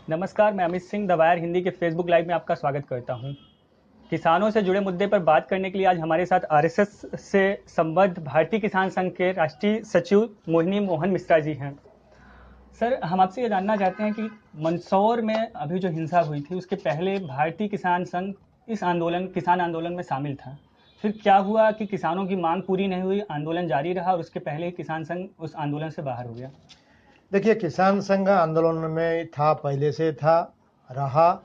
नमस्कार, मैं Amit Singh the wire Hindi के फेसबुक लाइव में आपका स्वागत करता हूं। किसानों से जुड़े मुद्दे पर बात करने के लिए आज हमारे साथ आरएसएस से संबद्ध भारतीय किसान संघ के राष्ट्रीय सचिव मोहिनी मोहन मिश्रा जी हैं। सर, हम आपसे ये जानना चाहते हैं कि मंदसौर में अभी जो हिंसा हुई थी उसके पहले भारतीय किसान संघ इस किसान आंदोलन में शामिल था। फिर क्या हुआ कि किसानों की मांग पूरी नहीं हुई, आंदोलन जारी रहा और उसके पहले ही किसान संघ उस आंदोलन से बाहर हो गया। देखिए, किसान संघ आंदोलन में था, पहले से था, रहा,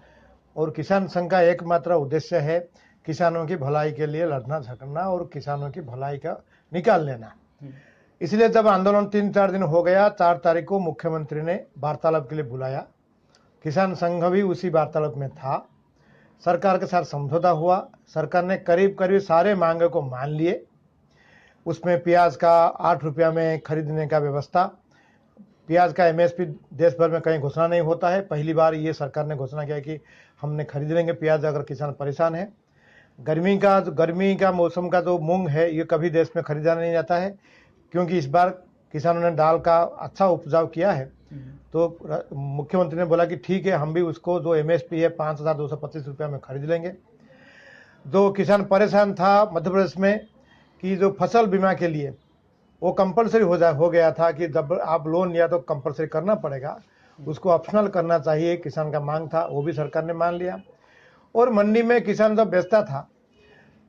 और किसान संघ का एकमात्र उद्देश्य है किसानों की भलाई के लिए लड़ना झगड़ना और किसानों की भलाई का निकाल लेना। इसलिए जब आंदोलन 3-4 दिन हो गया, 4 तारीख को मुख्यमंत्री ने वार्तालाप के लिए बुलाया। किसान संघ भी उसी वार्तालाप में था। सरकार के साथ समझौता हुआ। सरकार ने करीब करीब सारे मांगे को मान लिए। उसमें प्याज का 8 रुपया में खरीदने का व्यवस्था, प्याज का एमएसपी देश भर में कहीं घोषणा नहीं होता है। पहली बार ये सरकार ने घोषणा किया कि हमने खरीद लेंगे प्याज अगर किसान परेशान है। गर्मी का मौसम का जो मूंग है ये कभी देश में खरीदा नहीं जाता है, क्योंकि इस बार किसानों ने दाल का अच्छा उपजाव किया है। तो मुख्यमंत्री ने बोला कि ठीक है, हम भी उसको जो एमएसपी है 5,225 रुपया में खरीद लेंगे। जो किसान परेशान था मध्य प्रदेश में कि जो फसल बीमा के लिए वो कंपलसरी हो गया था कि जब आप लोन लिया तो कंपलसरी करना पड़ेगा, उसको ऑप्शनल करना चाहिए, किसान का मांग था, वो भी सरकार ने मान लिया। और मंडी में किसान जब बेचता था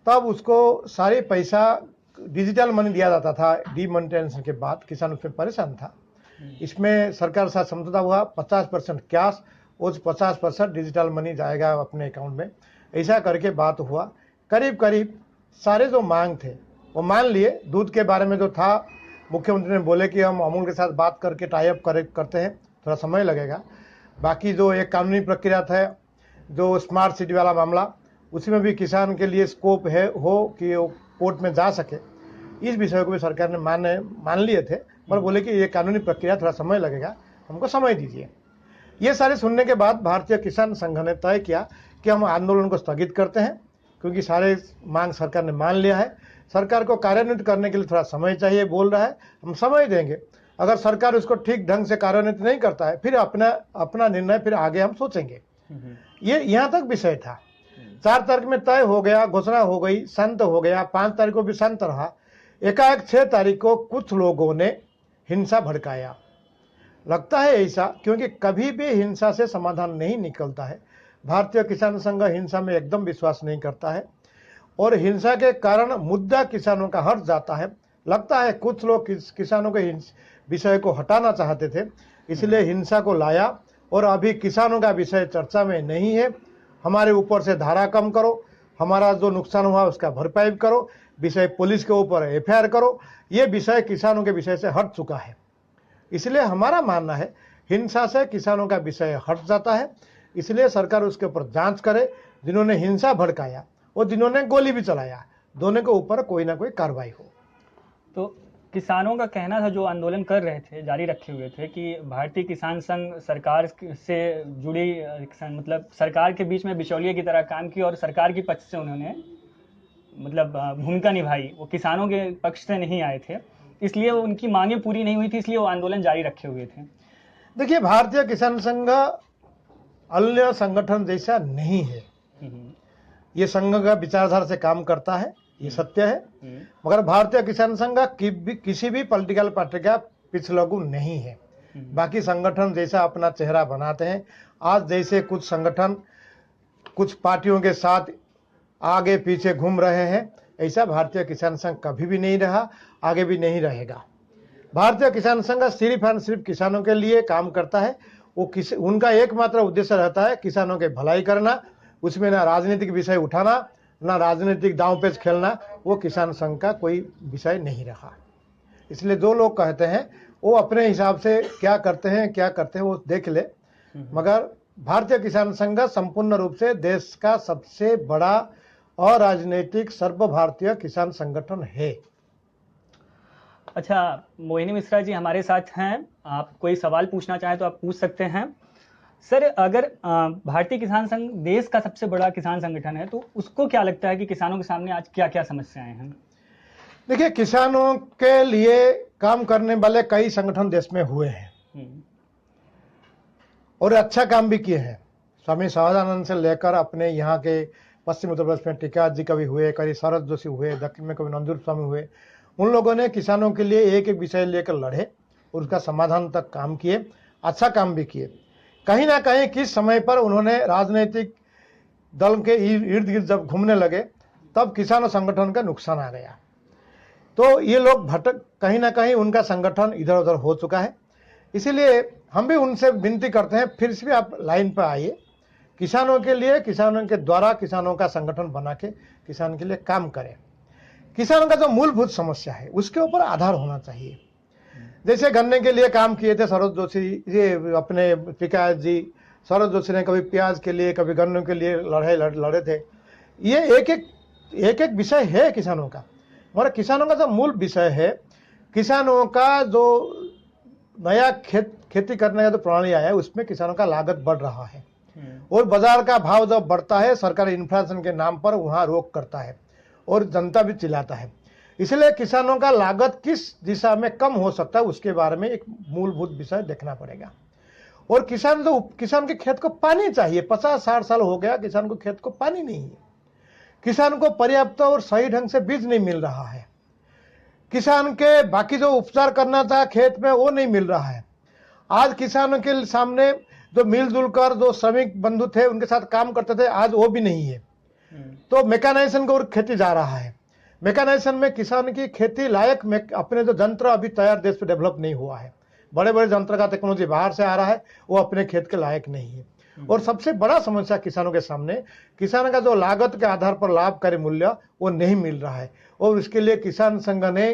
तब उसको सारे पैसा डिजिटल मनी दिया जाता था। डिमोनेटाइजेशन के बाद किसान उसमें परेशान था। इसमें सरकार के साथ समझौता हुआ, 50% कैश और 50% डिजिटल मनी जाएगा अपने अकाउंट में। ऐसा करके बात हुआ। करीब करीब सारे जो मांग थे वो मान लिए। दूध के बारे में जो था, मुख्यमंत्री ने बोले कि हम अमूल के साथ बात करके टाई अप करते हैं, थोड़ा समय लगेगा। बाकी जो एक कानूनी प्रक्रिया था, जो स्मार्ट सिटी वाला मामला, उसी में भी किसान के लिए स्कोप है कि वो कोर्ट में जा सके। इस विषय को भी सरकार ने मान लिए थे, पर बोले कि ये कानूनी प्रक्रिया थोड़ा समय लगेगा, हमको समय दीजिए। ये सारे सुनने के बाद भारतीय किसान संघ ने तय किया कि हम आंदोलन को स्थगित करते हैं, क्योंकि सारे मांग सरकार ने मान लिया है। सरकार को कार्यान्वित करने के लिए थोड़ा समय चाहिए बोल रहा है, हम समय देंगे। अगर सरकार उसको ठीक ढंग से कार्यान्वित नहीं करता है, फिर अपना निर्णय फिर आगे हम सोचेंगे। ये यहाँ तक विषय था। 4 तारीख में तय हो गया, घोषणा हो गई, शांत हो गया। 5 तारीख को भी शांत रहा। एकाएक 6 तारीख को कुछ लोगों ने हिंसा भड़काया। लगता है ऐसा, क्योंकि कभी भी हिंसा से समाधान नहीं निकलता है। भारतीय किसान संघ हिंसा में एकदम विश्वास नहीं करता है, और हिंसा के कारण मुद्दा किसानों का हट जाता है। लगता है कुछ लोग किसानों के विषय को हटाना चाहते थे, इसलिए हिंसा को लाया। और अभी किसानों का विषय चर्चा में नहीं है। हमारे ऊपर से धारा कम करो, हमारा जो नुकसान हुआ उसका भरपाई करो, विषय पुलिस के ऊपर एफआईआर करो, ये विषय किसानों के विषय से हट चुका है। इसलिए हमारा मानना है हिंसा से किसानों का विषय हट जाता है। इसलिए सरकार उसके ऊपर जांच करे। जिन्होंने हिंसा भड़काया और जिन्होंने गोली भी चलाया, दोनों के ऊपर कोई ना कोई कार्रवाई हो। तो किसानों का कहना था, जो आंदोलन कर रहे थे, जारी रखे हुए थे, कि भारतीय किसान संघ सरकार से जुड़ी, मतलब सरकार के बीच में बिचौलिए की तरह काम किया और सरकार के पक्ष से उन्होंने भूमिका निभाई। वो किसानों के पक्ष से नहीं आए थे, इसलिए वो उनकी मांगे पूरी नहीं हुई थी, इसलिए वो आंदोलन जारी रखे हुए थे। देखिए, भारतीय किसान संघ अन्य संगठन जैसा नहीं है। ये संघ का विचारधारा से काम करता है, ये सत्य है। मगर भारतीय किसान संघ किसी भी पॉलिटिकल पार्टी का पिछलगु नहीं है। बाकी संगठन जैसा अपना चेहरा बनाते हैं। आज जैसे कुछ संगठन कुछ पार्टियों के साथ आगे पीछे घूम रहे हैं, ऐसा भारतीय किसान संघ कभी भी नहीं रहा, आगे भी नहीं रहेगा। भारतीय किसान संघ सिर्फ और सिर्फ किसानों के लिए काम करता है। उनका एकमात्र उद्देश्य रहता है किसानों के भलाई करना। उसमें ना राजनीतिक विषय उठाना, ना राजनीतिक दांव पेच खेलना, वो किसान संघ का कोई विषय नहीं रहा। इसलिए जो लोग कहते हैं वो अपने हिसाब से क्या करते हैं वो देख ले। मगर भारतीय किसान संघ संपूर्ण रूप से देश का सबसे बड़ा अराजनीतिक सर्वभारतीय किसान संगठन है। अच्छा, मोहिनी मिश्रा जी हमारे साथ हैं। आप कोई सवाल पूछना चाहें तो आप पूछ सकते हैं। सर, अगर भारतीय किसान संघ देश का सबसे बड़ा किसान संगठन है, तो उसको क्या लगता है कि किसानों के सामने आज क्या क्या समस्याएं हैं? देखिए, किसानों के लिए काम करने वाले कई संगठन देश में हुए हैं। और अच्छा काम भी किए हैं। स्वामी सहजानंद से लेकर अपने यहाँ के पश्चिम उत्तर प्रदेश में टीका जी कभी हुए, कभी शरद जोशी हुए, दक्षिण में कभी नंदूर स्वामी हुए। उन लोगों ने किसानों के लिए एक एक विषय लेकर लड़े और उसका समाधान तक काम किए, अच्छा काम भी किए। कहीं ना कहीं किस समय पर उन्होंने राजनीतिक दल के इर्द गिर्द जब घूमने लगे तब किसान संगठन का नुकसान आ गया। तो ये लोग भटक, कहीं ना कहीं उनका संगठन इधर उधर हो चुका है। इसीलिए हम भी उनसे विनती करते हैं, फिर से भी आप लाइन पर आइए, किसानों के लिए, किसानों के द्वारा किसानों का संगठन बना के किसान के लिए काम करें। किसानों का जो मूलभूत समस्या है उसके ऊपर आधार होना चाहिए। जैसे गन्ने के लिए काम किए थे शरद जोशी, ये अपने टीका जी, शरद जोशी ने कभी प्याज के लिए, कभी गन्नों के लिए लड़े थे। ये एक एक विषय है किसानों का, मगर किसानों का जो मूल विषय है, किसानों का जो नया खेती करने का जो प्रणाली आया है उसमें किसानों का लागत बढ़ रहा है और बाजार का भाव जब बढ़ता है सरकार इन्फ्लेशन के नाम पर वहां रोक करता है और जनता भी चिल्लाता है। इसलिए किसानों का लागत किस दिशा में कम हो सकता है उसके बारे में एक मूलभूत विषय देखना पड़ेगा। और किसान के खेत को पानी चाहिए। 50-60 साल हो गया किसान को खेत को पानी नहीं है, किसान को पर्याप्त और सही ढंग से बीज नहीं मिल रहा है, किसान के बाकी जो उपचार करना था खेत में वो नहीं मिल रहा है। आज किसानों के सामने जो मिलजुल कर जो श्रमिक बंधु थे उनके साथ काम करते थे, आज वो भी नहीं है। तो मैकेनाइजेशन की ओर खेती जा रहा है। मैकेनाइजेशन में किसान की खेती लायक अपने जो यंत्र अभी तैयार देश पे डेवलप नहीं हुआ है, बड़े बड़े यंत्र का टेक्नोलॉजी बाहर से आ रहा है, वो अपने खेत के लायक नहीं है। और सबसे बड़ा समस्या किसानों के सामने, किसान का जो लागत के आधार पर लाभकारी मूल्य वो नहीं मिल रहा है और इसके लिए किसान संघ ने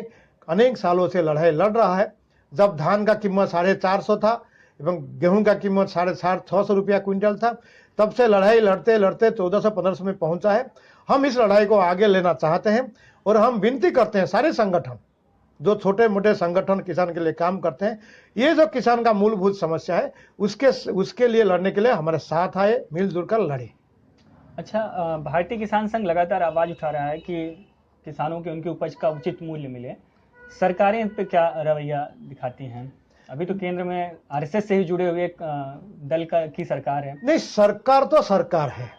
अनेक सालों से लड़ाई लड़ रहा है। जब धान का कीमत 450 था एवं गेहूं का कीमत 650 रुपया क्विंटल था, तब से लड़ाई लड़ते लड़ते 1400-1500 में पहुंचा है। हम इस लड़ाई को आगे लेना चाहते हैं और हम विनती करते हैं सारे संगठन, जो छोटे मोटे संगठन किसान के लिए काम करते हैं, ये जो किसान का मूलभूत समस्या है उसके लिए लड़ने के लिए हमारे साथ आए, मिलजुल कर लड़े। अच्छा, भारतीय किसान संघ लगातार आवाज उठा रहा है कि किसानों की उनकी उपज का उचित मूल्य मिले। सरकारें इन पर क्या रवैया दिखाती हैं? अभी तो केंद्र में आरएसएस से ही जुड़े हुए एक दल की सरकार है। नहीं, सरकार तो सरकार है।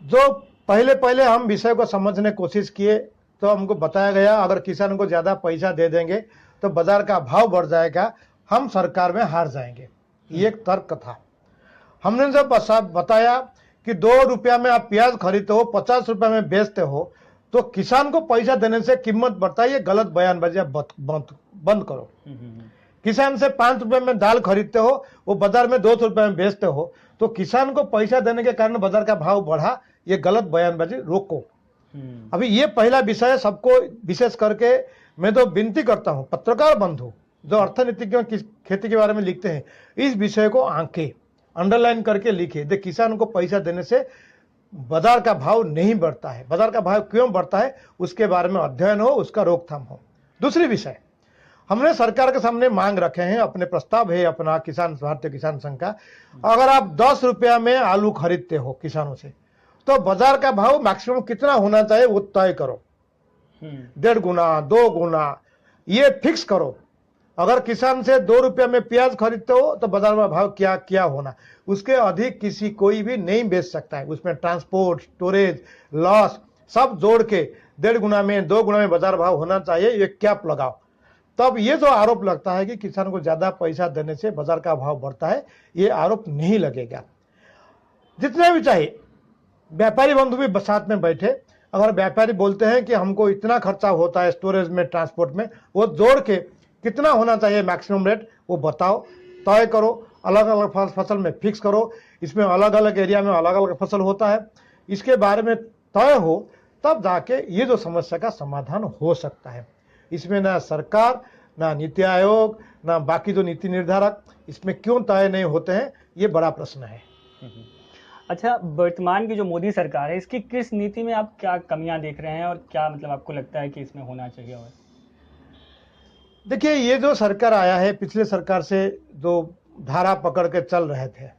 जो पहले हम विषय को समझने कोशिश किए तो हमको बताया गया अगर किसान को ज्यादा पैसा दे देंगे तो बाजार का भाव बढ़ जाएगा, हम सरकार में हार जाएंगे, ये एक तर्क था। हमने जब बताया कि 2 रुपया में आप प्याज खरीदते हो, 50 रुपया में बेचते हो, तो किसान को पैसा देने से कीमत बढ़ता है, ये गलत बयानबाजी बंद करो। किसान से 5 रुपए में दाल खरीदते हो, वो बाजार में 200 रुपए में बेचते हो, तो किसान को पैसा देने के कारण बाजार का भाव बढ़ा, ये गलत बयानबाजी रोको। अभी ये पहला विषय सबको, विशेष करके मैं तो विनती करता हूं पत्रकार बंधु जो अर्थनीतिज्ञों की खेती के बारे में लिखते हैं, इस विषय को आंके अंडरलाइन करके लिखे दे। किसान को पैसा देने से बाजार का भाव नहीं बढ़ता है, बाजार का भाव क्यों बढ़ता है उसके बारे में अध्ययन हो, उसका रोकथाम हो। दूसरी विषय, हमने सरकार के सामने मांग रखे हैं, अपने प्रस्ताव है अपना भारतीय किसान संघ का, अगर आप 10 रुपया में आलू खरीदते हो किसानों से, तो बाजार का भाव मैक्सिमम कितना होना चाहिए वो तय करो, 1.5 गुना 2 गुना ये फिक्स करो। अगर किसान से 2 रुपया में प्याज खरीदते हो तो बाजार में भाव क्या क्या होना, उसके अधिक कोई भी नहीं बेच सकता है। उसमें ट्रांसपोर्ट, स्टोरेज, लॉस सब जोड़ के 1.5 गुना में 2 गुना में बाजार भाव होना चाहिए, ये कैप लगाओ। तब ये जो आरोप लगता है कि किसान को ज्यादा पैसा देने से बाजार का भाव बढ़ता है, ये आरोप नहीं लगेगा। जितने भी चाहिए व्यापारी बंधु भी साथ में बैठे, अगर व्यापारी बोलते हैं कि हमको इतना खर्चा होता है स्टोरेज में, ट्रांसपोर्ट में, वो जोड़ के कितना होना चाहिए मैक्सिमम रेट वो बताओ, तय करो। अलग अलग फसल में फिक्स करो, इसमें अलग अलग एरिया में अलग अलग फसल होता है, इसके बारे में तय हो, तब जाके ये जो समस्या का समाधान हो सकता है। इसमें ना सरकार, ना नीति आयोग, ना बाकी जो नीति निर्धारक इसमें क्यों तय नहीं होते हैं, ये बड़ा प्रश्न है। अच्छा, वर्तमान की जो मोदी सरकार है, इसकी किस नीति में आप क्या कमियां देख रहे हैं और क्या मतलब आपको लगता है कि इसमें होना चाहिए? और देखिए, ये जो सरकार आया है, पिछले सरकार से जो धारा पकड़ के चल रहे थे,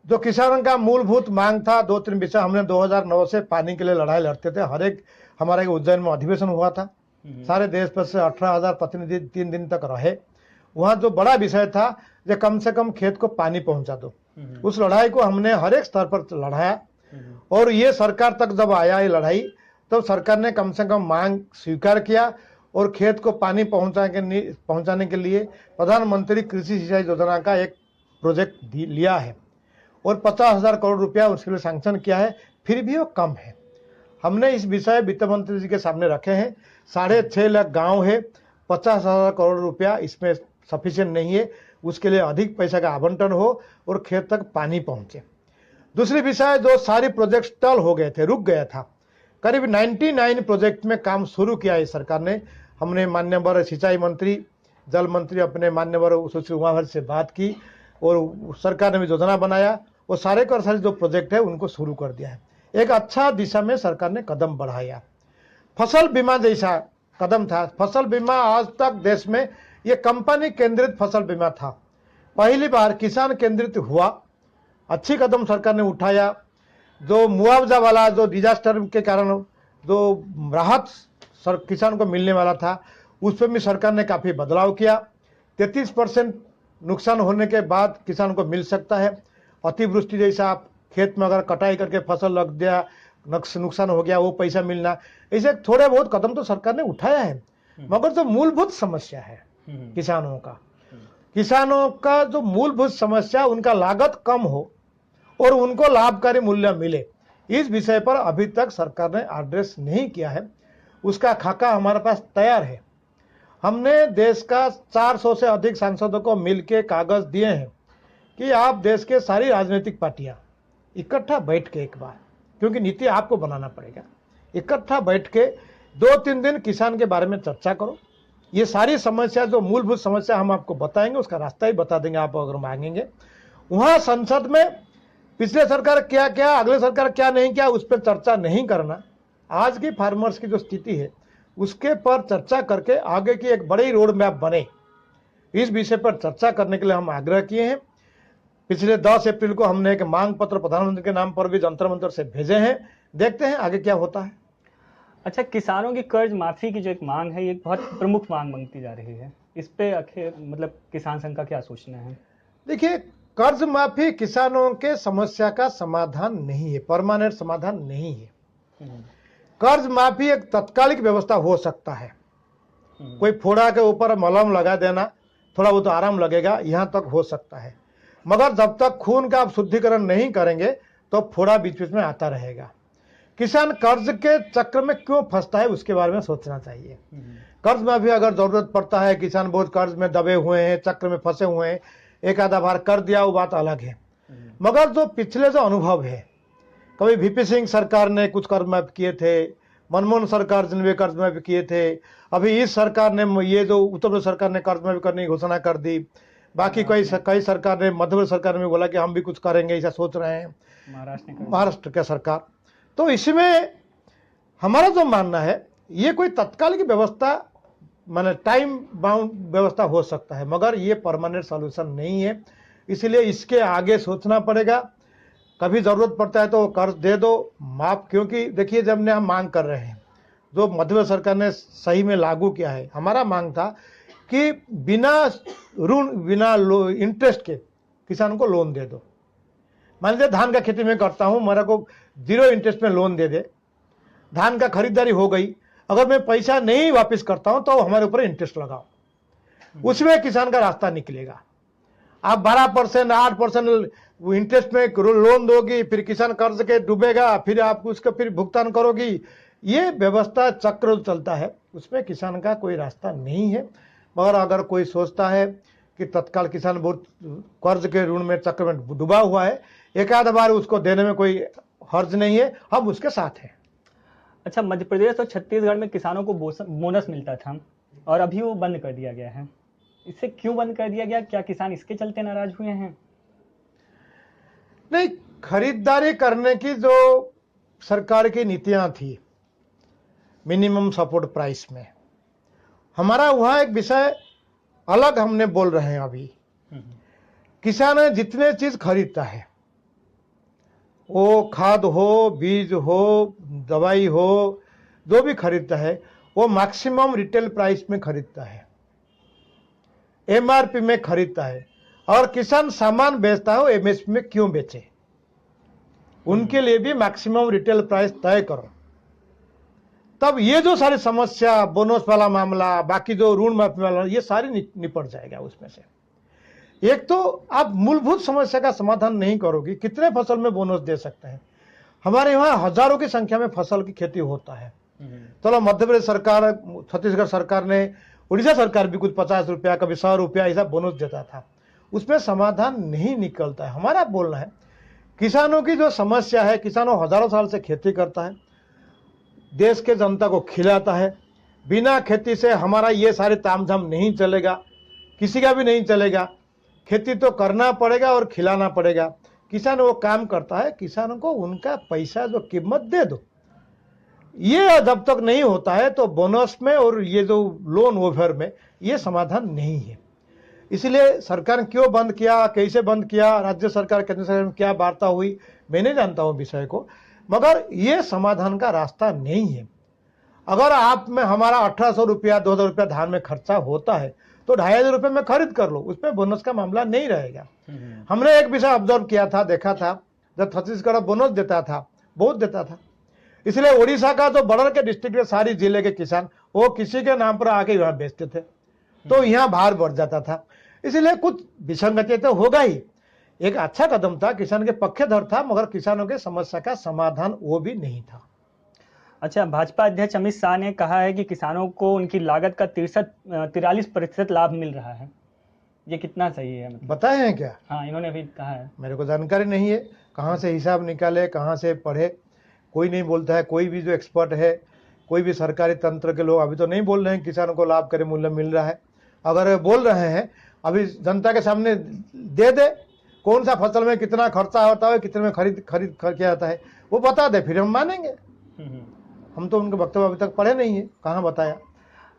जो किसानों का मूलभूत मांग था 2-3 विषय, हमने 2009 से पानी के लिए लड़ाई लड़ते थे। हर एक हमारे उज्जैन में अधिवेशन हुआ था, सारे देश पर से 18,000 प्रतिनिधि 3 दिन तक रहे। वहां जो बड़ा विषय था जो कम से कम खेत को पानी पहुंचा दो। उस लड़ाई को हमने हर एक स्तर पर लड़ाया और ये सरकार तक जब आया ये लड़ाई, तो सरकार ने कम से कम मांग स्वीकार किया और खेत को पानी पहुंचाने के लिए प्रधानमंत्री कृषि सिंचाई योजना का एक प्रोजेक्ट लिया है और 50,000 करोड़ रुपया उसके लिए सैंक्शन किया है। फिर भी वो कम है। हमने इस विषय वित्त मंत्री जी के सामने रखे हैं। 6.5 लाख गांव है, 50,000 करोड़ रुपया इसमें सफिशिएंट नहीं है। उसके लिए अधिक पैसा का आवंटन हो और खेत तक पानी पहुंचे। दूसरी विषय, जो सारी प्रोजेक्ट स्टॉल हो गए थे, रुक गया था, करीब 99 प्रोजेक्ट में काम शुरू किया है सरकार ने। हमने मान्यवर सिंचाई मंत्री, जल मंत्री अपने मान्यवर सुश्री उमा भारती से बात की और सरकार ने भी योजना बनाया। वो सारे कर सारे जो प्रोजेक्ट है उनको शुरू कर दिया है। एक अच्छा दिशा में सरकार ने कदम बढ़ाया। फसल बीमा जैसा कदम था। फसल बीमा आज तक देश में ये कंपनी केंद्रित फसल बीमा था, पहली बार किसान केंद्रित हुआ। अच्छी कदम सरकार ने उठाया। जो मुआवजा वाला, जो डिजास्टर के कारण जो राहत किसान को मिलने वाला था, उस पर भी सरकार ने काफ़ी बदलाव किया। 33% नुकसान होने के बाद किसान को मिल सकता है। अतिवृष्टि जैसा खेत में अगर कटाई करके फसल लग गया, नुकसान हो गया, वो पैसा मिलना, ऐसे थोड़े बहुत कदम तो सरकार ने उठाया है। मगर जो मूलभूत समस्या है किसानों का जो मूलभूत समस्या, उनका लागत कम हो और उनको लाभकारी मूल्य मिले, इस विषय पर अभी तक सरकार ने एड्रेस नहीं किया है। उसका खाका हमारे पास तैयार है। हमने देश का 400 से अधिक सांसदों को मिलकर कागज दिए हैं कि आप देश के सारी राजनीतिक पार्टियां इकट्ठा बैठ के एक बार, क्योंकि नीति आपको बनाना पड़ेगा, इकट्ठा बैठ के 2-3 दिन किसान के बारे में चर्चा करो। ये सारी समस्या, जो मूलभूत समस्या हम आपको बताएंगे, उसका रास्ता ही बता देंगे आप अगर मांगेंगे। वहां संसद में पिछले सरकार क्या क्या, अगले सरकार क्या नहीं किया, उस पर चर्चा नहीं करना। आज की फार्मर्स की जो स्थिति है उसके पर चर्चा करके आगे की एक बड़ी रोड मैप बने, इस विषय पर चर्चा करने के लिए हम आग्रह किए हैं। पिछले 10 अप्रैल को हमने एक मांग पत्र प्रधानमंत्री के नाम पर भी जंतर मंतर से भेजे हैं। देखते हैं आगे क्या होता है। अच्छा, किसानों की कर्ज माफी की जो एक मांग है, ये एक बहुत प्रमुख मांग बनती जा रही है। इस पे आखिर मतलब किसान संघ का क्या सोचना है? देखिए, कर्ज माफी किसानों के समस्या का समाधान नहीं है, परमानेंट समाधान नहीं है। कर्ज माफी एक तत्कालिक व्यवस्था हो सकता है। कोई फोड़ा के ऊपर मलहम लगा देना, थोड़ा वो तो आराम लगेगा, यहाँ तक हो सकता है। मगर जब तक खून का आप शुद्धिकरण नहीं करेंगे तो फोड़ा बीच बीच में आता रहेगा। किसान कर्ज के चक्र में क्यों फंसता है, उसके बारे में सोचना चाहिए। कर्ज माफी अगर जरूरत पड़ता है, किसान बहुत कर्ज में दबे हुए हैं, चक्र में फंसे हुए हैं, एक आधा बार कर दिया, वो बात अलग है। मगर जो पिछले जो अनुभव है, कभी वीपी सिंह सरकार ने कुछ कर्ज माफ किए थे, मनमोहन सरकार ने कर्ज माफ किए थे, अभी इस सरकार ने, ये जो उत्तर प्रदेश सरकार ने कर्ज माफ करने की घोषणा कर दी, बाकी कई सरकार ने, मध्य प्रदेश सरकार ने बोला कि हम भी कुछ करेंगे, ऐसा सोच रहे हैं महाराष्ट्र का सरकार। तो इसमें हमारा जो मानना है, ये कोई तत्कालिक व्यवस्था, माने टाइम बाउंड व्यवस्था हो सकता है, मगर ये परमानेंट सॉल्यूशन नहीं है। इसलिए इसके आगे सोचना पड़ेगा। कभी जरूरत पड़ता है तो कर्ज दे दो माफ, क्योंकि देखिए, जब हम मांग कर रहे हैं, जो मध्य प्रदेश सरकार ने सही में लागू किया है, हमारा मांग था कि बिना ऋण, बिना इंटरेस्ट के किसान को लोन दे दो। मान लीजिए धान का खेती में करता हूं, मेरे को 0 इंटरेस्ट में लोन दे दे, धान का खरीदारी हो गई, अगर मैं पैसा नहीं वापस करता हूं तो हमारे ऊपर इंटरेस्ट लगाओ, उसमें किसान का रास्ता निकलेगा। आप 12%, 8% इंटरेस्ट में लोन दोगी, फिर किसान कर्ज के डूबेगा, फिर आप उसका फिर भुगतान करोगी। ये व्यवस्था चक्र चलता है, उसमें किसान का कोई रास्ता नहीं है। मगर अगर कोई सोचता है कि तत्काल किसान बहुत कर्ज के ऋण में चक्र में डूबा हुआ है, एक आध बार उसको देने में कोई हर्ज नहीं है, हम उसके साथ हैं। अच्छा, मध्य प्रदेश और छत्तीसगढ़ में किसानों को बोनस मिलता था और अभी वो बंद कर दिया गया है। इसे क्यों बंद कर दिया गया? क्या किसान इसके चलते नाराज हुए हैं? नहीं, खरीदारी करने की जो सरकार की नीतियां थी मिनिमम सपोर्ट प्राइस में, हमारा वहां एक विषय अलग हमने बोल रहे हैं। अभी किसान जितने चीज खरीदता है, वो खाद हो, बीज हो, दवाई हो, जो भी खरीदता है, वो मैक्सिमम रिटेल प्राइस में खरीदता है, एमआरपी में खरीदता है। और किसान सामान बेचता है वो एमएसपी में क्यों बेचे, उनके लिए भी मैक्सिमम रिटेल प्राइस तय करो। तब ये जो सारी समस्या, बोनस वाला मामला, बाकी जो ऋण माफी वाला, ये सारी निपट जाएगा उसमें से। एक तो आप मूलभूत समस्या का समाधान नहीं करोगे, कितने फसल में बोनस दे सकते हैं। हमारे यहाँ हजारों की संख्या में फसल की खेती होता है। चलो मध्य प्रदेश सरकार, छत्तीसगढ़ सरकार ने, उड़ीसा सरकार भी कुछ 50 रुपया, कभी 100 रुपया ऐसा बोनस देता था, उसमें समाधान नहीं निकलता है। हमारा बोलना है किसानों की जो समस्या है, किसानों हजारों साल से खेती करता है, देश के जनता को खिलाता है, बिना खेती से हमारा ये सारे तामझाम नहीं चलेगा, किसी का भी नहीं चलेगा। खेती तो करना पड़ेगा और खिलाना पड़ेगा। किसान वो काम करता है, किसानों को उनका पैसा जो कीमत दे दो। ये जब तक नहीं होता है तो बोनस में और ये जो लोन ओवर में ये समाधान नहीं है। इसलिए सरकार ने क्यों बंद किया, कैसे बंद किया, राज्य सरकार केंद्र सरकार में क्या वार्ता हुई, मैं नहीं जानता हूं विषय को, मगर ये समाधान का रास्ता नहीं है। अगर आप में हमारा 1800 रुपया 2000 रुपया धान में खर्चा होता है तो 2500 रुपये में खरीद कर लो, उसमें बोनस का मामला नहीं रहेगा। हमने एक विषय ऑब्जर्व किया था, देखा था, जब छत्तीसगढ़ बोनस देता था, बहुत देता था, इसलिए उड़ीसा का जो बॉर्डर के डिस्ट्रिक्ट के सारी जिले के किसान वो किसी के नाम पर आके यहाँ बेचते थे, तो यहाँ भार बढ़ जाता था। इसलिए कुछ विसंगति तो होगा ही। एक अच्छा कदम था, किसान के पक्षधर था, मगर किसानों के समस्या का समाधान वो भी नहीं था। अच्छा, भाजपा अध्यक्ष अमित शाह ने कहा है कि किसानों को उनकी लागत का 43% लाभ मिल रहा है, ये कितना सही है? बताए हैं क्या? हाँ, इन्होंने भी कहा है। मेरे को जानकारी नहीं है, कहाँ से हिसाब निकाले, कहाँ से पढ़े, कोई नहीं बोलता है। कोई भी जो एक्सपर्ट है, कोई भी सरकारी तंत्र के लोग अभी तो नहीं बोल रहे हैं किसानों को लाभ करे मूल्य मिल रहा है। अगर बोल रहे हैं अभी जनता के सामने दे दे, कौन सा फसल में कितना खर्चा होता है, कितने में खरीद किया जाता है, वो बता दे, फिर हम मानेंगे। हम तो उनके वक्तव्य अभी तक पढ़े नहीं है, कहाँ बताया।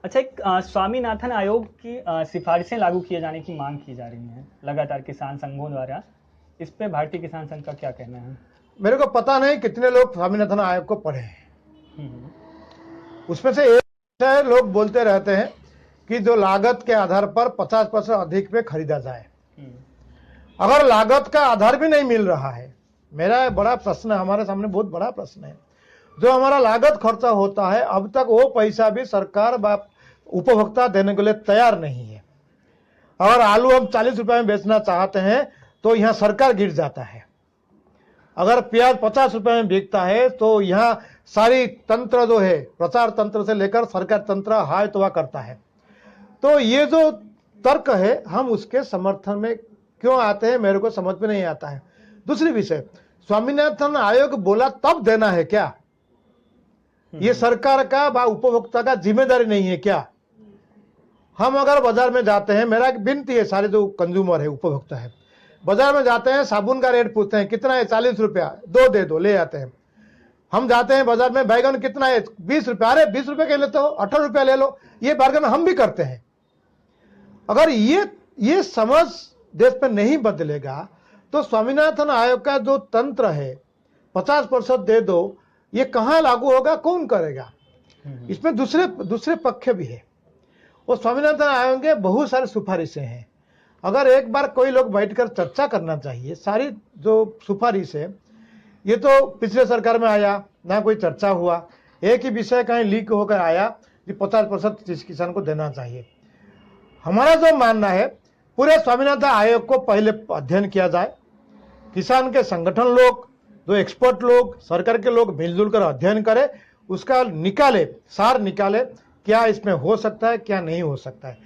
अच्छा, एक स्वामीनाथन आयोग की सिफारिशें लागू किए जाने की मांग की जा रही है लगातार किसान संघों द्वारा, इस पे भारतीय किसान संघ का क्या कहना है? मेरे को पता नहीं कितने लोग स्वामीनाथन आयोग को पढ़े हैं। उसमें से एक लोग बोलते रहते हैं कि जो लागत के आधार पर 50% अधिक में खरीदा जाए। अगर लागत का आधार भी नहीं मिल रहा है, मेरा बड़ा प्रश्न है, हमारे सामने बहुत बड़ा प्रश्न है, जो हमारा लागत खर्चा होता है अब तक वो पैसा भी सरकार उपभोक्ता देने के लिए तैयार नहीं है। अगर आलू हम 40 रुपए में बेचना चाहते हैं तो यहाँ सरकार गिर जाता है। अगर प्याज 50 रुपए में बिकता है तो यहाँ सारी तंत्र जो है, प्रचार तंत्र से लेकर सरकार तंत्र हाय तोवा करता है। तो ये जो तर्क है, हम उसके समर्थन में क्यों आते हैं, मेरे को समझ में नहीं आता है। दूसरी विषय, स्वामीनाथन आयोग बोला तब देना है क्या? ये सरकार का उपभोक्ता का जिम्मेदारी नहीं है क्या? हम अगर बाजार में जाते हैं, मेरा एक विनती है, सारे जो कंज्यूमर है, उपभोक्ता है, बाजार में जाते हैं, साबुन का रेट पूछते हैं, कितना है? 40 रुपया, 2 दे दो, ले आते हैं। हम जाते हैं बाजार में, बैगन कितना है? 20 रुपया, अरे 20 रुपये के लेते हो, 18 रुपया ले लो, ये बार्गेन हम भी करते हैं। अगर ये समझ देश में नहीं बदलेगा तो स्वामीनाथन आयोग का जो तंत्र है 50% दे दो, ये कहां लागू होगा, कौन करेगा? इसमें दूसरे पक्ष भी है। और स्वामीनाथन आयोग के बहुत सारे सिफारिशें हैं। अगर एक बार कोई लोग बैठकर चर्चा करना चाहिए, सारी जो सिफारिश है, ये तो पिछले सरकार में आया ना, कोई चर्चा हुआ, एक ही विषय कहीं लीक होकर आया कि 50% किसान को देना चाहिए। हमारा जो मानना है, पूरे स्वामीनाथन आयोग को पहले अध्ययन किया जाए, किसान के संगठन लोग, जो एक्सपर्ट लोग, सरकार के लोग मिलजुल कर अध्ययन करें, उसका सार निकाले, क्या इसमें हो सकता है, क्या नहीं हो सकता है।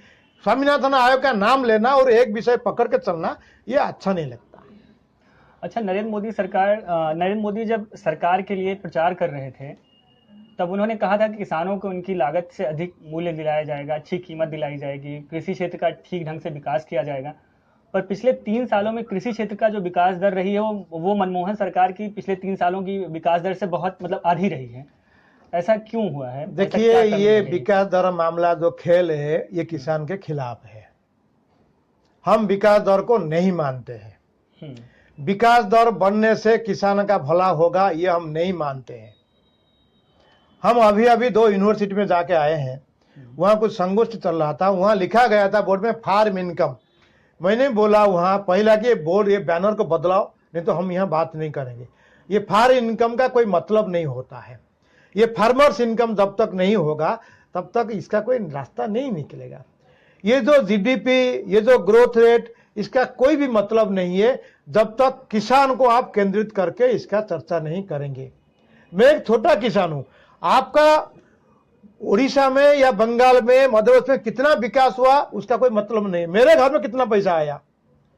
स्वामीनाथन आयोग का नाम लेना और एक विषय पकड़ के चलना, ये अच्छा नहीं लगता। अच्छा, नरेंद्र मोदी जब सरकार के लिए प्रचार कर रहे थे तब उन्होंने कहा था कि किसानों को उनकी लागत से अधिक मूल्य दिलाया जाएगा, अच्छी कीमत दिलाई जाएगी, कृषि क्षेत्र का ठीक ढंग से विकास किया जाएगा। पर पिछले 3 सालों में कृषि क्षेत्र का जो विकास दर रही है वो मनमोहन सरकार की पिछले 3 सालों की विकास दर से बहुत आधी रही है। ऐसा क्यों हुआ है? देखिए, ये विकास दर मामला जो खेल है, ये किसान के खिलाफ है। हम विकास दर को नहीं मानते हैं। विकास दर बढ़ने से किसान का भला होगा, ये हम नहीं मानते हैं। हम अभी 2 यूनिवर्सिटी में जाके आए हैं, वहां कुछ संगोष्ठी चल रहा था, वहां लिखा गया था बोर्ड में फार्म इनकम, मैंने बोला वहां पहला कि बोर्ड ये बैनर को बदलाओ, नहीं तो हम यहाँ बात नहीं करेंगे। ये फार इनकम का कोई मतलब नहीं होता है। ये फार्मर्स इनकम जब तक नहीं होगा तब तक इसका कोई रास्ता नहीं निकलेगा। ये जो जीडीपी, ये जो ग्रोथ रेट, इसका कोई भी मतलब नहीं है जब तक किसान को आप केंद्रित करके इसका चर्चा नहीं करेंगे। मैं एक छोटा किसान हूं, आपका उड़ीसा में या बंगाल में, मध्य प्रदेश में कितना विकास हुआ उसका कोई मतलब नहीं। मेरे घर में कितना पैसा आया,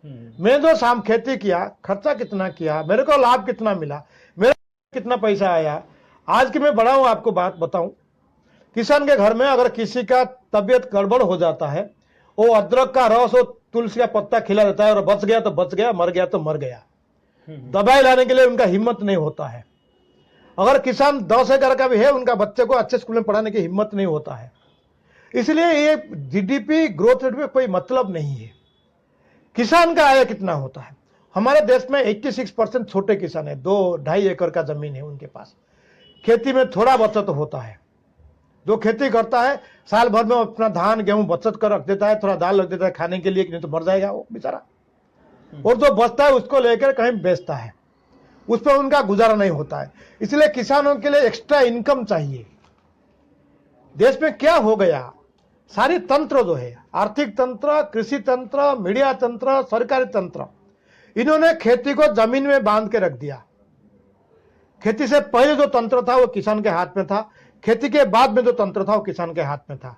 मैं जो शाम खेती किया, खर्चा कितना किया, मेरे को लाभ कितना मिला, मेरा कितना पैसा आया। आज की मैं बड़ा हूं, आपको बात बताऊं, किसान के घर में अगर किसी का तबियत गड़बड़ हो जाता है, वो अदरक का रस और तुलसी का पत्ता खिला देता है, और बच गया तो बच गया, मर गया तो मर गया। दवाई लाने के लिए उनका हिम्मत नहीं होता है। अगर किसान 10 एकड़ का भी है, उनका बच्चे को अच्छे स्कूल में पढ़ाने की हिम्मत नहीं होता है। इसलिए ये जीडीपी ग्रोथ रेट में कोई मतलब नहीं है। किसान का आय कितना होता है? हमारे देश में 86% छोटे किसान है, 2-2.5 एकड़ का जमीन है उनके पास। खेती में थोड़ा बचत होता है। जो खेती करता है साल भर में अपना धान गेहूं बचत कर रख देता है, थोड़ा दाल रख देता है खाने के लिए, नहीं तो मर जाएगा वो बेचारा। और जो बचता है उसको लेकर कहीं बेचता है, उस पर उनका गुजारा नहीं होता है। इसलिए किसानों के लिए एक्स्ट्रा इनकम चाहिए। देश में क्या हो गया, सारी तंत्र जो है, आर्थिक तंत्र, कृषि तंत्र, मीडिया तंत्र, सरकारी तंत्र, इन्होंने खेती को जमीन में बांध के रख दिया। खेती से पहले जो तंत्र था वो किसान के हाथ में था, खेती के बाद में जो तंत्र था वो किसान के हाथ में था,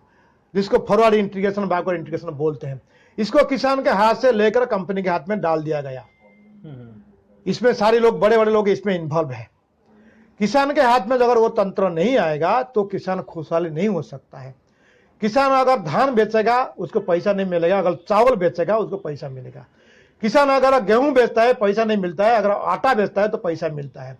जिसको फॉरवर्ड इंटीग्रेशन, बैकवर्ड इंटीग्रेशन बोलते हैं। इसको किसान के हाथ से लेकर कंपनी के हाथ में डाल दिया गया। इसमें सारे लोग, बड़े बड़े लोग इसमें इन्वॉल्व है। किसान के हाथ में अगर वो तंत्र नहीं आएगा तो किसान खुशहाली नहीं हो सकता है। किसान अगर धान बेचेगा उसको पैसा नहीं मिलेगा, अगर चावल बेचेगा उसको पैसा मिलेगा। किसान अगर गेहूं बेचता है पैसा नहीं मिलता है, अगर आटा बेचता है तो पैसा मिलता है।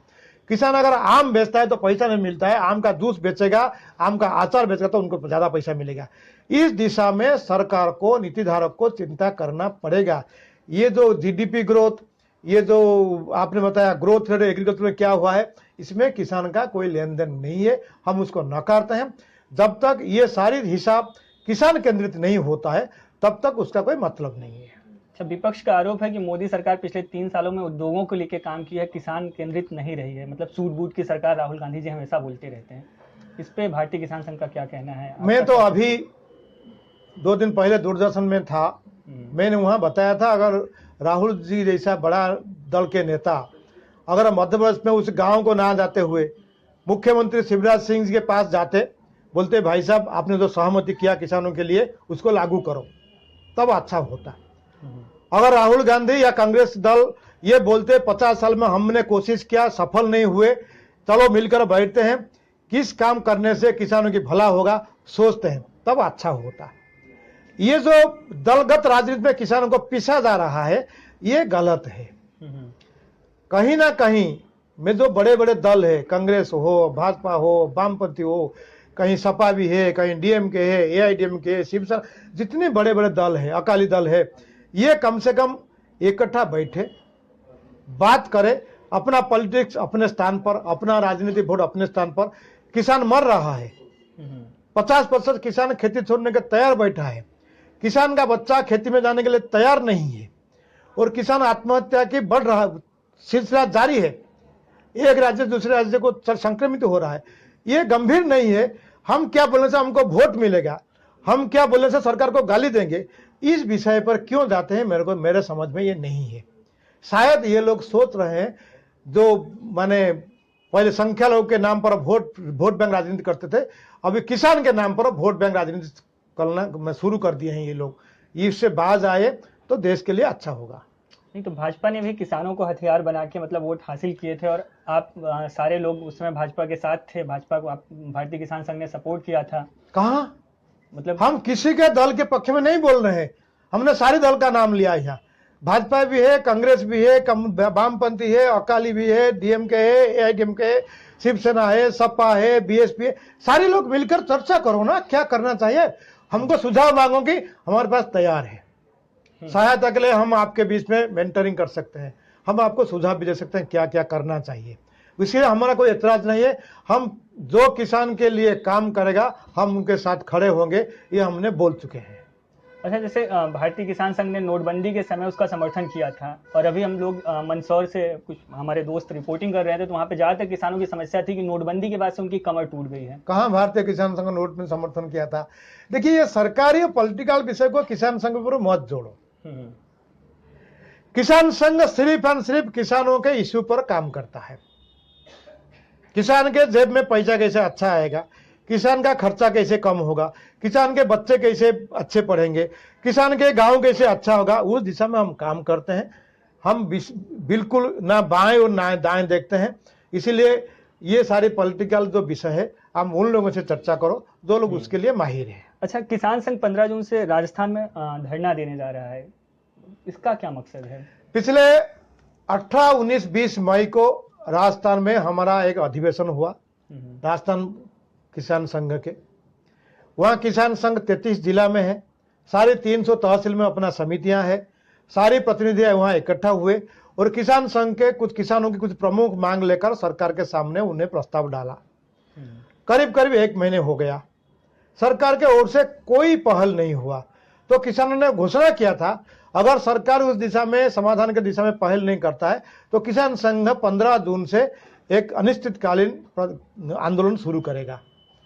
किसान अगर आम बेचता है तो पैसा नहीं मिलता है, आम का जूस बेचेगा, आम का अचार बेचेगा तो उनको ज्यादा पैसा मिलेगा। इस दिशा में सरकार को, नीतिधारक को चिंता करना पड़ेगा। ये जो जीडीपी ग्रोथ, ये जो आपने बताया ग्रोथ रेट एग्रीकल्चर में क्या हुआ है, इसमें किसान का कोई लेन देन नहीं है, हम उसको नकारते हैं। जब तक ये सारी हिसाब किसान केंद्रित नहीं होता है तब तक उसका कोई मतलब नहीं है। अच्छा, विपक्ष का आरोप है कि मोदी सरकार पिछले 3 सालों में उद्योगों को लेकर काम की है, किसान केंद्रित नहीं रही है। मतलब सूट बूट की सरकार राहुल गांधी जी हमेशा बोलते रहते हैं। इस पे भारतीय किसान संघ का क्या कहना है? मैं तो अभी 2 दिन पहले दूरदर्शन में था, मैंने वहां बताया था, अगर राहुल जी जैसा बड़ा दल के नेता अगर मध्य प्रदेश में उस गांव को ना जाते हुए मुख्यमंत्री शिवराज सिंह जी के पास जाते, बोलते भाई साहब आपने जो सहमति किया किसानों के लिए उसको लागू करो, तब अच्छा होता। अगर राहुल गांधी या कांग्रेस दल ये बोलते 50 साल में हमने कोशिश किया, सफल नहीं हुए, चलो मिलकर बैठते हैं, किस काम करने से किसानों की भला होगा सोचते हैं, तब अच्छा होता। ये जो दलगत राजनीति में किसानों को पीसा जा रहा है ये गलत है। कहीं ना कहीं में जो बड़े बड़े दल है, कांग्रेस हो, भाजपा हो, वामपंथी हो, कहीं सपा भी है, कहीं डीएमके है, एआईडीएमके है, शिवसेना, जितने बड़े बड़े दल है, अकाली दल है, ये कम से कम इकट्ठा बैठे, बात करे, अपना पॉलिटिक्स अपने स्थान पर, अपना राजनीतिक वोट अपने स्थान पर। किसान मर रहा है, 50% किसान खेती छोड़ने के तैयार बैठा है, किसान का बच्चा खेती में जाने के लिए तैयार नहीं है, और किसान आत्महत्या की बढ़ रहा सिलसिला जारी है, एक राज्य से दूसरे राज्य को संक्रमित हो रहा है। ये गंभीर नहीं है। हम क्या बोलने से हमको वोट मिलेगा, हम क्या बोलने से सरकार को गाली देंगे, इस विषय पर क्यों जाते हैं, मेरे समझ में ये नहीं है। शायद ये लोग सोच रहे हैं, जो माने पहले संख्या लोग के नाम पर वोट बैंक राजनीति करते थे, अभी किसान के नाम पर वोट बैंक राजनीति करना शुरू कर दिए हैं ये लोग। इससे बाज आए तो देश के लिए अच्छा होगा। नहीं तो भाजपा ने भी किसानों को हथियार बना के मतलब वोट हासिल किए थे, और आप सारे लोग उस समय भाजपा के साथ थे, भाजपा को भारतीय किसान संघ ने सपोर्ट किया था। कहाँ? मतलब हम किसी के दल के पक्ष में नहीं बोल रहे हैं, हमने सारे दल का नाम लिया यहाँ। भाजपा भी है, कांग्रेस भी है, वामपंथी है, अकाली भी है, डीएमके है, एआईडीएमके है, शिवसेना है, सपा है, बीएसपी है, सारे लोग मिलकर चर्चा करो ना, क्या करना चाहिए। हमको सुझाव मांगोगे, हमारे पास तैयार है। सहायता के लिए हम आपके बीच में मेंटरिंग कर सकते हैं, हम आपको सुझाव भी दे सकते हैं क्या क्या करना चाहिए। इसलिए हमारा कोई एतराज नहीं है। हम जो किसान के लिए काम करेगा हम उनके साथ खड़े होंगे, ये हमने बोल चुके हैं। अच्छा, जैसे भारतीय किसान संघ ने नोटबंदी के समय उसका समर्थन किया था, और अभी हम लोग मंदसौर से कुछ हमारे दोस्त रिपोर्टिंग कर रहे थे, तो वहाँ पे ज़्यादातर किसानों की समस्या थी कि नोटबंदी के बाद से उनकी कमर टूट गई है। कहाँ भारतीय किसान संघ नोट में समर्थन किया था? देखिए, ये सरकारी और पॉलिटिकल विषय को किसान संघ पर मत जोड़ो। किसान संघ सिर्फ और सिर्फ किसानों के इश्यू पर काम करता है। किसान के जेब में पैसा कैसे अच्छा आएगा, किसान का खर्चा कैसे कम होगा, किसान के बच्चे कैसे अच्छे पढ़ेंगे, किसान के गांव कैसे अच्छा होगा, उस दिशा में हम काम करते हैं। हम बिल्कुल ना बाएं और ना दाएं देखते हैं। इसीलिए ये सारे पॉलिटिकल जो विषय है, हम उन लोगों से चर्चा करो, दो लोग उसके लिए माहिर हैं। अच्छा, किसान संघ 15 जून से राजस्थान में धरना देने जा रहा है, इसका क्या मकसद है? पिछले 18, 19, 20 मई को राजस्थान में हमारा एक अधिवेशन हुआ, राजस्थान किसान संघ के। वहाँ किसान संघ 33 जिला में है, सारे 300 तहसील में अपना समितियां हैं, सारे प्रतिनिधि वहाँ इकट्ठा हुए और किसान संघ के कुछ किसानों की कुछ प्रमुख मांग लेकर सरकार के सामने उन्हें प्रस्ताव डाला। करीब करीब 1 महीने हो गया, सरकार के ओर से कोई पहल नहीं हुआ। तो किसानों ने घोषणा किया था, अगर सरकार उस दिशा में समाधान की दिशा में पहल नहीं करता है तो किसान संघ 15 जून से एक अनिश्चितकालीन आंदोलन शुरू करेगा।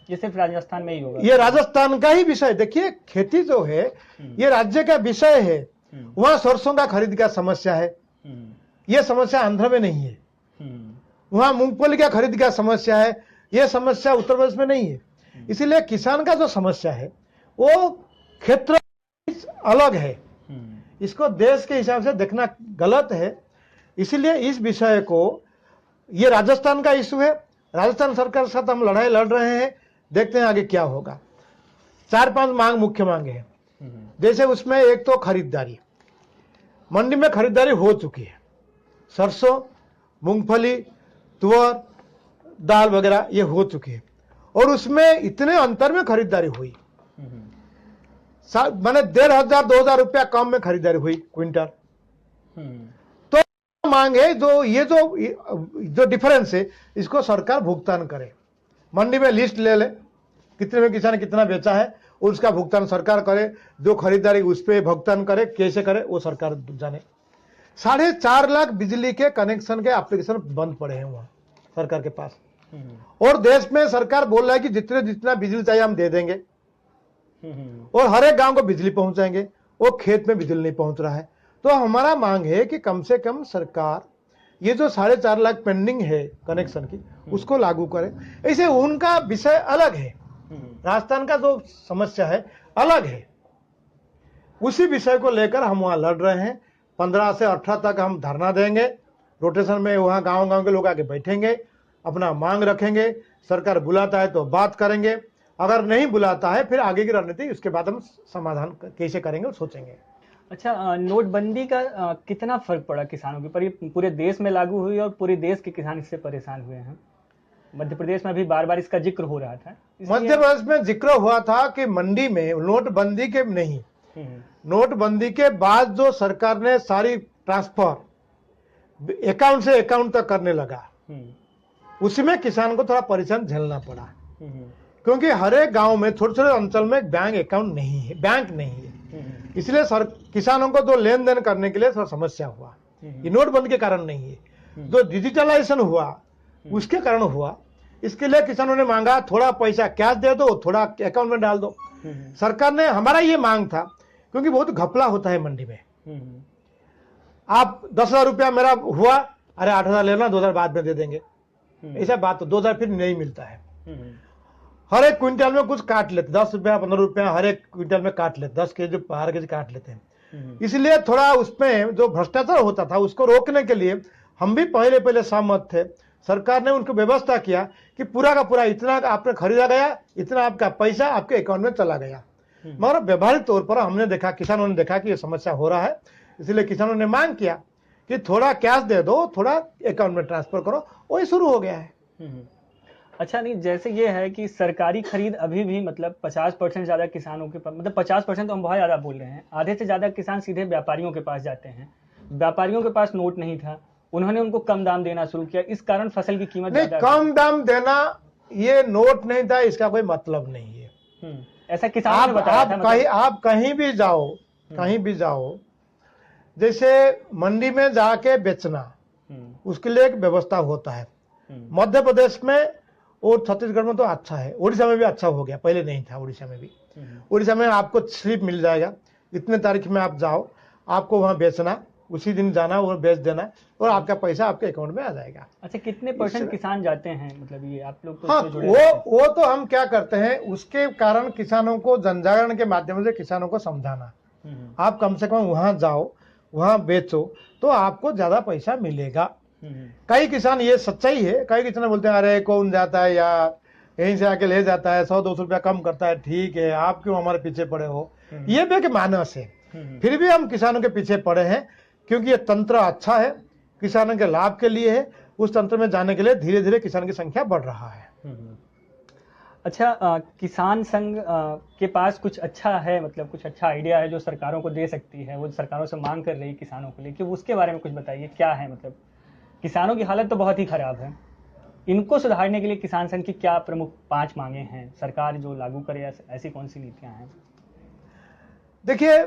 ये सिर्फ राजस्थान में ही होगा? ये राजस्थान का ही विषय। देखिए, खेती जो है ये राज्य का विषय है। वहां सरसों का खरीद का समस्या है, ये समस्या आंध्र में नहीं है। वहां मूंगफली का खरीद का समस्या है, ये समस्या उत्तर प्रदेश में नहीं है। इसीलिए किसान का जो समस्या है वो क्षेत्र अलग है, इसको देश के हिसाब से देखना गलत है। इसीलिए इस विषय को, ये राजस्थान का इशू है, राजस्थान सरकार के साथ हम लड़ाई लड़ रहे हैं, देखते हैं आगे क्या होगा। 4-5 मांग मुख्य मांगे हैं। जैसे उसमें एक तो खरीदारी, मंडी में खरीदारी हो चुकी है, सरसों, मूंगफली, तुअर दाल वगैरह ये हो चुकी है, और उसमें इतने अंतर में खरीदारी हुई, मैंने 1,500-2,000 रुपया कम में खरीदारी हुई क्विंटल। तो मांग है जो डिफरेंस है इसको सरकार भुगतान करे। मंडी में लिस्ट ले ले, कितने में किसान कितना बेचा है, उसका भुगतान सरकार करे, जो खरीदारी उस पर भुगतान करे, कैसे करे वो सरकार जाने। 4.5 लाख बिजली के कनेक्शन के एप्लीकेशन बंद पड़े हैं वहां सरकार के पास, और देश में सरकार बोल रहा है कि जितना बिजली चाहिए हम दे देंगे, और हर एक गांव को बिजली पहुंचाएंगे, वो खेत में बिजली नहीं पहुंच रहा है। तो हमारा मांग है कि कम से कम सरकार ये जो 4.5 लाख पेंडिंग है कनेक्शन की, उसको लागू करे। ऐसे उनका विषय अलग है, राजस्थान का जो समस्या है अलग है। उसी विषय को लेकर हम वहां लड़ रहे हैं। 15 से 18 तक हम धरना देंगे, रोटेशन में वहां गांव गांव के लोग आके बैठेंगे, अपना मांग रखेंगे। सरकार बुलाता है तो बात करेंगे, अगर नहीं बुलाता है फिर आगे की रणनीति, उसके बाद हम समाधान कैसे करेंगे वो सोचेंगे। अच्छा, नोटबंदी का कितना फर्क पड़ा किसानों के पर? ये पूरे देश में लागू हुई और पूरे देश के किसान इससे परेशान हुए हैं। मध्य प्रदेश में भी बार बार इसका जिक्र हो रहा था। मध्य प्रदेश में जिक्र हुआ था कि मंडी में नोटबंदी के नहीं, नोटबंदी के बाद जो सरकार ने सारी ट्रांसफर अकाउंट से अकाउंट तक करने लगा, उसमें किसान को थोड़ा परेशान झेलना पड़ा, क्योंकि हर एक गांव में छोटे छोटे अंचल में बैंक अकाउंट नहीं है, बैंक नहीं है। इसलिए किसानों को जो लेन देन करने के लिए थोड़ा समस्या हुआ। ये नोटबंदी के कारण नहीं है, जो डिजिटलाइजेशन हुआ उसके कारण हुआ। इसके लिए किसानों ने मांगा थोड़ा पैसा कैश दे दो, थोड़ा अकाउंट में डाल दो। सरकार ने, हमारा ये मांग था, क्योंकि बहुत घपला होता है मंडी में। आप 10,000 रुपया मेरा हुआ, अरे 8,000 लेना, 2,000 बाद में दे देंगे, ऐसा बात तो 2,000 फिर नहीं मिलता है। हर एक क्विंटल में कुछ काट लेते, 10 रुपया 15 रुपया हर एक क्विंटल में काट लेते, 10 केजी 12 केजी काट लेते हैं। इसलिए थोड़ा उसमें जो भ्रष्टाचार होता था उसको रोकने के लिए हम भी पहले सहमत थे। सरकार ने उनको व्यवस्था किया कि पूरा का पूरा इतना आपने खरीदा गया, इतना आपका पैसा आपके अकाउंट में चला गया। मगर व्यवहारिक तौर पर हमने देखा, किसानों ने देखा कि ये समस्या हो रहा है, इसलिए किसानों ने मांग किया कि थोड़ा कैश दे दो, थोड़ा अकाउंट में ट्रांसफर करो, वही शुरू हो गया है। अच्छा, नहीं, जैसे ये है कि सरकारी खरीद अभी भी मतलब 50% ज्यादा किसानों के पास, मतलब 50% तो हम बहुत ज्यादा बोल रहे हैं, आधे से ज्यादा किसान सीधे व्यापारियों के पास जाते हैं। व्यापारियों के पास नोट नहीं था, उन्होंने उनको कम दाम देना शुरू किया, इस कारण फसल की कीमत नहीं, कम दाम देना ये नोट नहीं था इसका कोई मतलब नहीं है। ऐसा किसानों ने बताया था। आप कहीं भी जाओ, जैसे मंडी में जाके बेचना, उसके लिए एक व्यवस्था होता है। मध्य प्रदेश में और छत्तीसगढ़ में तो अच्छा है, उड़ीसा में भी अच्छा हो गया, पहले नहीं था उड़ीसा में भी। उड़ीसा में आपको स्लिप मिल जाएगा, इतने तारीख में आप जाओ, आपको वहां बेचना, उसी दिन जाना और बेच देना और आपका पैसा आपके अकाउंट में आ जाएगा। अच्छा, कितने % किसान जाते हैं, मतलब ये आप लोग तो हाँ, उससे जुड़े वो तो हम क्या करते हैं, उसके कारण किसानों को जनजागरण के माध्यम से किसानों को समझाना। आप कम से कम वहां जाओ, वहां बेचो, तो आपको ज्यादा पैसा मिलेगा। कई किसान, ये सच्चाई है, कई किसान बोलते हैं अरे कौन जाता है यार, यहीं से आके ले जाता है, 100-200 रुपया कम करता है, ठीक है, आप क्यों हमारे पीछे पड़े हो। ये भी एक मानस है। फिर भी हम किसानों के पीछे पड़े हैं, क्योंकि ये तंत्र अच्छा है, किसानों के लाभ के लिए है। उस तंत्र में जाने के लिए धीरे धीरे किसान की संख्या बढ़ रहा है। अच्छा, किसान संघ के पास कुछ अच्छा है, मतलब कुछ अच्छा आइडिया है जो सरकारों को दे सकती है, वो सरकारों से मांग कर रही है किसानों के लिए, कि उसके बारे में कुछ बताइए, क्या है। मतलब किसानों की हालत तो बहुत ही खराब है, इनको सुधारने के लिए किसान संघ की क्या प्रमुख 5 मांगे हैं, सरकार जो लागू करे, ऐसी कौन सी नीतियां हैं। देखिए,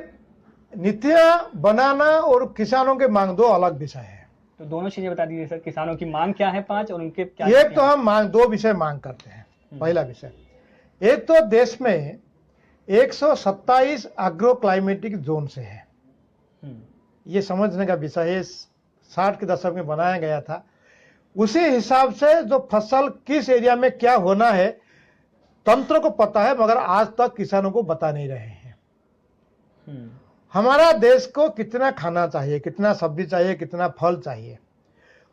नीतियां बनाना और किसानों के मांग दो अलग विषय है। तो दोनों चीजें बता दीजिए सर, किसानों की मांग क्या है 5 और उनके क्या। एक तो हम दो विषय मांग करते हैं। पहला विषय, एक तो देश में 127 एग्रो क्लाइमेटिक जोन से है, ये समझने का विषय है। 60 के दशक में बनाया गया था, उसी हिसाब से जो फसल किस एरिया में क्या होना है तंत्र को पता है, मगर आज तक किसानों को बता नहीं रहे हैं। हमारा देश को कितना खाना चाहिए, कितना सब्जी चाहिए, कितना फल चाहिए,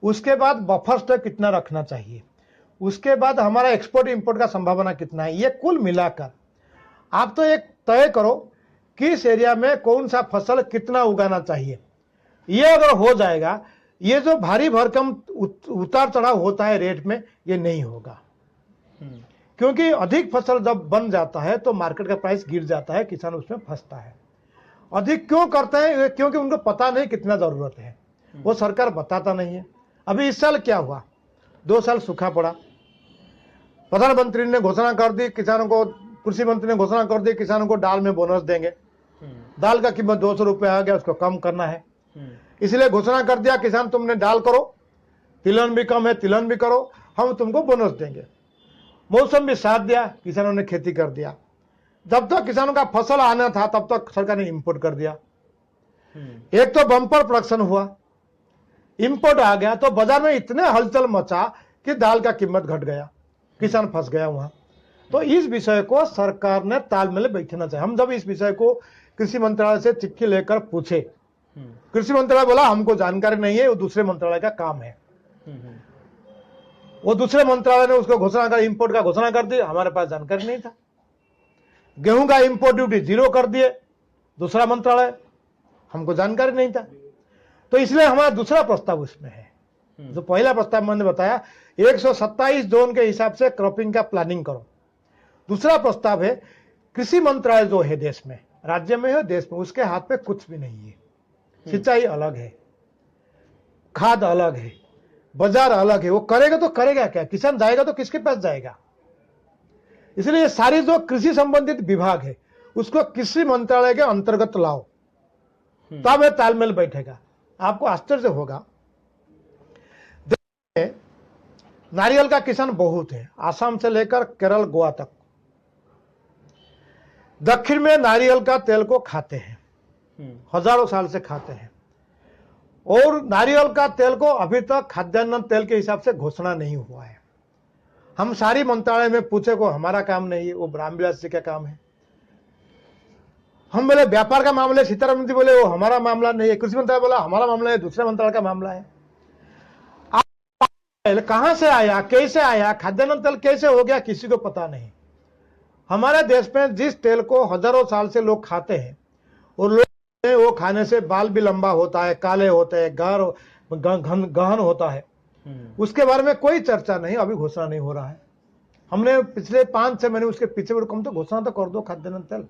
उसके बाद बफर स्टॉक कितना रखना चाहिए, उसके बाद हमारा एक्सपोर्ट इंपोर्ट का संभावना कितना है, ये कुल मिलाकर आप तो एक तय करो किस एरिया में कौन सा फसल कितना उगाना चाहिए। ये अगर हो जाएगा, ये जो भारी भरकम उतार चढ़ाव होता है रेट में, ये नहीं होगा। क्योंकि अधिक फसल जब बन जाता है तो मार्केट का प्राइस गिर जाता है, किसान उसमें फंसता है। अधिक क्यों करते हैं, क्योंकि उनको पता नहीं कितना जरूरत है, वो सरकार बताता नहीं है। अभी इस साल क्या हुआ, 2 साल सूखा पड़ा, प्रधानमंत्री ने घोषणा कर दी किसानों को, कृषि मंत्री ने घोषणा कर दी किसानों को दाल में बोनस देंगे। दाल का कीमत 200 रुपये आ गया, उसको कम करना है, इसलिए घोषणा कर दिया किसान तुमने दाल करो, तिलहन भी कम है, तिलहन भी करो, हम तुमको बोनस देंगे। मौसम भी साथ दिया, किसानों ने खेती कर दिया। जब तक किसानों का फसल आना था तब तक सरकार ने इंपोर्ट कर दिया। एक तो बम्पर प्रोडक्शन हुआ, इंपोर्ट आ गया तो बाजार में इतने हलचल मचा कि दाल का कीमत घट गया, किसान फंस गया वहां। तो इस विषय को सरकार ने तालमेल बैठना चाहिए। हम जब इस विषय को कृषि मंत्रालय से चिट्ठी लेकर पूछे, कृषि मंत्रालय बोला हमको जानकारी नहीं है, वो दूसरे मंत्रालय का काम है। वो दूसरे मंत्रालय ने उसको घोषणा कर, इंपोर्ट का घोषणा कर दी, हमारे पास जानकारी नहीं था। गेहूं का इंपोर्ट ड्यूटी 0 कर दिए दूसरा मंत्रालय, हमको जानकारी नहीं था। तो इसलिए हमारा दूसरा प्रस्ताव उसमें है। जो पहला प्रस्ताव मैंने बताया 127 जोन के हिसाब से क्रॉपिंग का प्लानिंग करो। दूसरा प्रस्ताव है कृषि मंत्रालय जो है देश में, राज्य में है देश में, उसके हाथ में कुछ भी नहीं है। सिंचाई अलग है, खाद अलग है, बाजार अलग है। वो करेगा तो करेगा क्या, किसान जाएगा तो किसके पास जाएगा। इसलिए सारी जो कृषि संबंधित विभाग है उसको कृषि मंत्रालय के अंतर्गत लाओ, तब ये तालमेल बैठेगा। आपको आश्चर्य होगा, नारियल का किसान बहुत है, आसाम से लेकर केरल गोवा तक। दक्षिण में नारियल का तेल को खाते हैं, हजारों साल से खाते हैं, और नारियल का तेल को अभी तक खाद्यान्न तेल के हिसाब से घोषणा नहीं हुआ है। हम सारी मंत्रालय में पूछे को हमारा काम नहीं है, वो रामविलास जी का काम है। हम बोले व्यापार का मामला, सीतारमण जी बोले वो हमारा मामला नहीं है, कृषि मंत्रालय बोला हमारा मामला है, दूसरे मंत्रालय का मामला है। कहां से आया, कैसे आया, खाद्यान्न तेल कैसे हो गया, किसी को पता नहीं। हमारे देश में जिस तेल को हजारों साल से लोग खाते हैं और लोग वो खाने से बाल भी लंबा होता है, काले होते हैं, गहन होता है, उसके बारे में कोई चर्चा नहीं, अभी घोषणा नहीं हो रहा है। हमने पिछले 5-6 महीने उसके पीछे कम तो घोषणा तो कर दो खाद्यान्न तेल।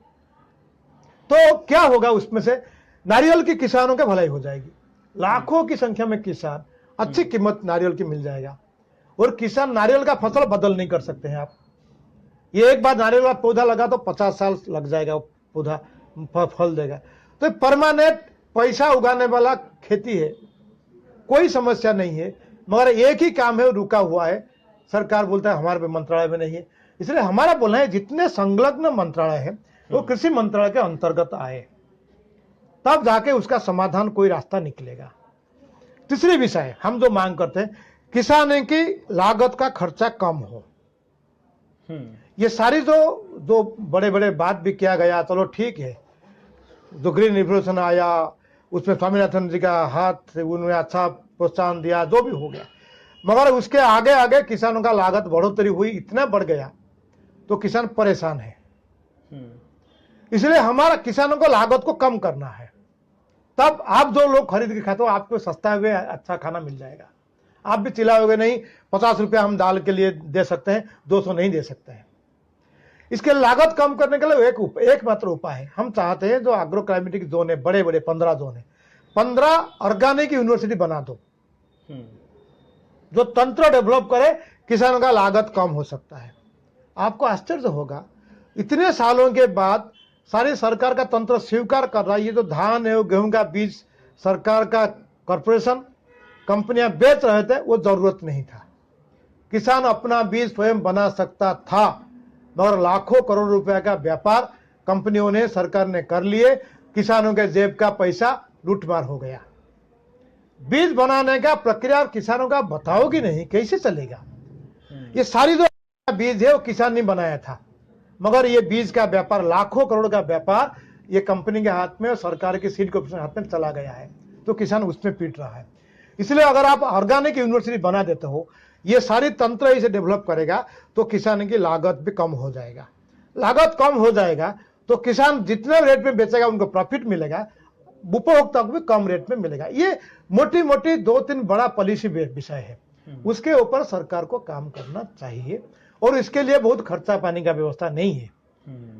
तो क्या होगा उसमें से, नारियल की किसानों की भलाई हो जाएगी, लाखों की संख्या में किसान, अच्छी कीमत नारियल की मिल जाएगा। और किसान नारियल का फसल बदल नहीं कर सकते हैं आप, ये एक बार नारियल का पौधा लगा तो 50 साल लग जाएगा, वो पौधा फल देगा। तो परमानेंट पैसा उगाने वाला खेती है, कोई समस्या नहीं है, मगर एक ही काम है वो रुका हुआ है। सरकार बोलता है हमारे मंत्रालय में नहीं है, इसलिए हमारा बोलना है जितने संलग्न मंत्रालय है वो कृषि मंत्रालय के अंतर्गत आए, तब जाके उसका समाधान कोई रास्ता निकलेगा। तीसरी विषय हम जो मांग करते हैं, किसानों की लागत का खर्चा कम हो। ये सारी जो बड़े बड़े बात भी किया गया, चलो ठीक है, जो ग्रीन रिवोल्यूशन आया उसमें स्वामीनाथन जी का हाथ, उन्होंने अच्छा प्रोत्साहन दिया, जो भी हो गया, मगर उसके आगे आगे किसानों का लागत बढ़ोतरी हुई, इतना बढ़ गया तो किसान परेशान है। इसलिए हमारा किसानों को लागत को कम करना है, तब आप जो लोग खरीद के खाते हो आपको सस्ता हुए अच्छा खाना मिल जाएगा। आप भी चिल्लाओगे नहीं 50 रुपया हम दाल के लिए दे सकते हैं, 200 नहीं दे सकते हैं। इसके लागत कम करने के लिए एक मात्र उपाय है। हम चाहते हैं जो एग्रो क्लाइमेटिक जोन है, बड़े बड़े 15 जोन है, 15 ऑर्गेनिक यूनिवर्सिटी बना दो, जो तंत्र डेवलप करे, किसानों का लागत कम हो सकता है। आपको आश्चर्य होगा, इतने सालों के बाद सारी सरकार का तंत्र स्वीकार कर रहा है, ये जो धान है गेहूं का बीज सरकार का कॉर्पोरेशन कंपनियां बेच रहे थे, वो जरूरत नहीं था। किसान अपना बीज स्वयं बना सकता था, मगर लाखों करोड़ रुपए का व्यापार कंपनियों ने, सरकार ने कर लिए, किसानों के जेब का पैसा लूटमार हो गया। बीज बनाने का प्रक्रिया किसानों का बताओगी नहीं, कैसे चलेगा? ये सारी जो बीज है वो किसान ने बनाया था, मगर ये बीज का व्यापार, लाखों करोड़ का व्यापार ये कंपनी के हाथ में और सरकार के सीड कॉर्पोरेशन के हाथ में चला गया है, तो किसान उसमें पीट रहा है। इसलिए अगर आप ऑर्गेनिक यूनिवर्सिटी बना देते हो, ये सारी तंत्र इसे डेवलप करेगा, तो किसान की लागत भी कम हो जाएगा। लागत कम हो जाएगा तो किसान जितने रेट में बेचेगा उनको प्रॉफिट मिलेगा, उपभोक्ता को भी कम रेट में मिलेगा। ये मोटी मोटी 2-3 बड़ा पॉलिसी विषय है, उसके ऊपर सरकार को काम करना चाहिए, और इसके लिए बहुत खर्चा पानी का व्यवस्था नहीं है।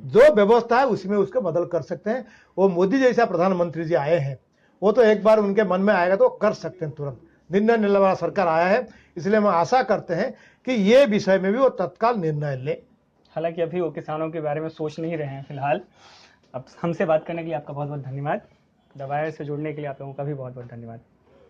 जो व्यवस्था है उसमें उसको बदल कर सकते हैं। वो मोदी जैसा प्रधानमंत्री जी आए हैं, वो तो एक बार उनके मन में आएगा तो कर सकते हैं, तुरंत निर्णय लेने वाला सरकार आया है। इसलिए हम आशा करते हैं कि ये विषय में भी वो तत्काल निर्णय ले। हालांकि अभी वो किसानों के बारे में सोच नहीं रहे हैं फिलहाल। अब हमसे बात करने के लिए आपका बहुत बहुत धन्यवाद। द वायर से जुड़ने के लिए आप लोगों का भी बहुत बहुत धन्यवाद।